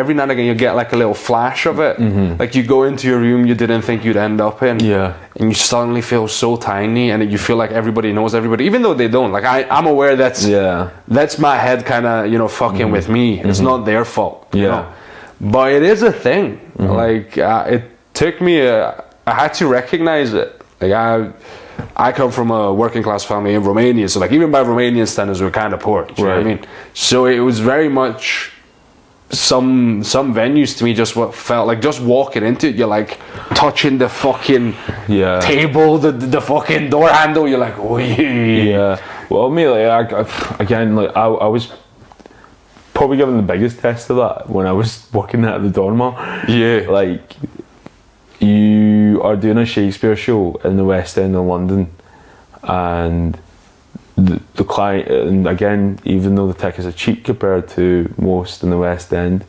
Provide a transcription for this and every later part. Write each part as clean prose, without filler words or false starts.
every now and again you get like a little flash of it. Like you go into a room you didn't think you'd end up in, and you suddenly feel so tiny, and you feel like everybody knows everybody, even though they don't. Like I'm aware that's my head kind of fucking with me. It's not their fault, you know? But it is a thing. Like it took me I had to recognize it. Like I come from a working class family in Romania, so like even by Romanian standards we're kind of poor, do you know what I mean? So it was very much some venues to me just what felt like just walking into it, you're like touching the fucking table, the fucking door handle, you're like, oh yeah. Well, me, like I was probably given the biggest test of that when I was working at the Dormer. Like, you are doing a Shakespeare show in the West End of London, and the client, and again, even though the tickets are cheap compared to most in the West End,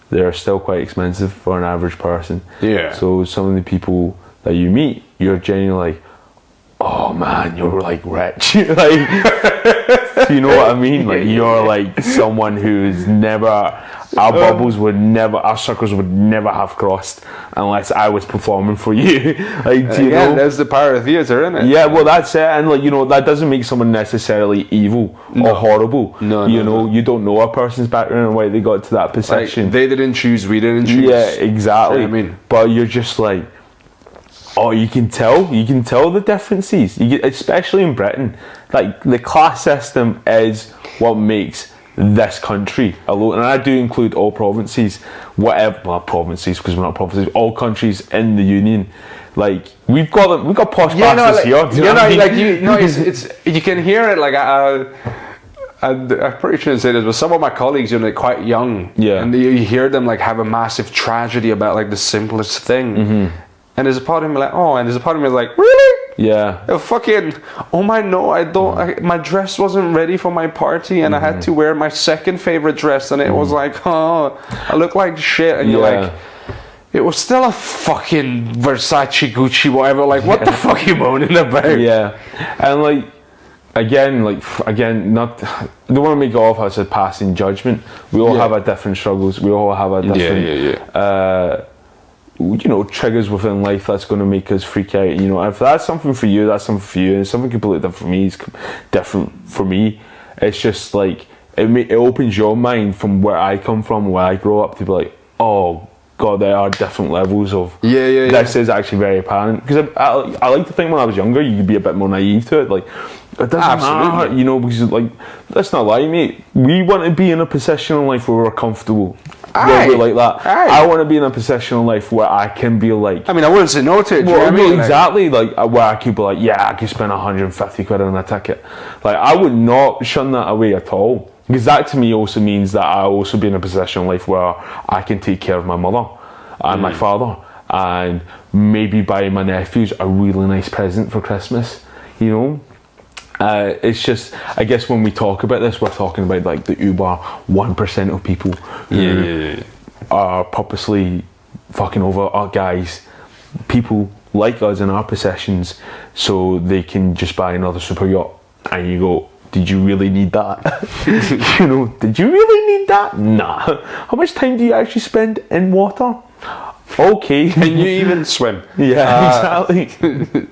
they're still quite expensive for an average person. So some of the people that you meet, you're genuinely like, oh man, you're like rich. Like, you know what I mean? Like, you're like someone who's never, our bubbles would never, our circles would never have crossed unless I was performing for you. Like, do you know? There's the power of theatre, isn't it? Yeah, well, that's it. And like, you know, that doesn't make someone necessarily evil or horrible. You know, you don't know a person's background and why they got to that position. Like, they didn't choose, we didn't choose. Yeah, exactly. You know what I mean? But you're just like, oh, you can tell the differences, especially in Britain. Like, the class system is what makes this country alone, and I do include all provinces, whatever, well, provinces, because we're not provinces, all countries in the union. Like, we've got posh bastards here. It's you can hear it. Like, I'm pretty sure I say this, but some of my colleagues, you know, they're quite young, and you hear them like have a massive tragedy about like the simplest thing. And there's a part of me like, oh, and there's a part of me like, really? Yeah. Oh my, no, my dress wasn't ready for my party, and I had to wear my second favorite dress, and it was like, oh, I look like shit, and you're like, it was still a fucking Versace, Gucci, whatever, like, what the fuck are you moaning about? Yeah. And like, again, not, I don't want to make it off as a passing judgment. We all have our different struggles. We all have our different, you know, triggers within life that's going to make us freak out. You know, if that's something for you, that's something for you, and something completely different for me is different for me. It's just like it opens your mind from where I come from, where I grow up, to be like, oh god, there are different levels of this is actually very apparent. Because I like to think when I was younger, you could be a bit more naive to it. Like, it doesn't matter, you know, because like, let's not lie, mate. We want to be in a position in life where we're comfortable. Where we're like that. I want to be in a position in life where I can be like, I mean, I wouldn't say no to it. Well, no, exactly. Like, where I could be like, yeah, I could spend 150 quid on a ticket. Like, I would not shun that away at all, because that to me also means that I also be in a position in life where I can take care of my mother and my father, and maybe buy my nephews a really nice present for Christmas. You know. It's just, I guess when we talk about this, we're talking about like the uber 1% of people who are purposely fucking over our guys, people like us in our possessions, so they can just buy another super yacht. And you go, did you really need that? You know, did you really need that? Nah. How much time do you actually spend in water? Okay. Can you even swim? Yeah, exactly.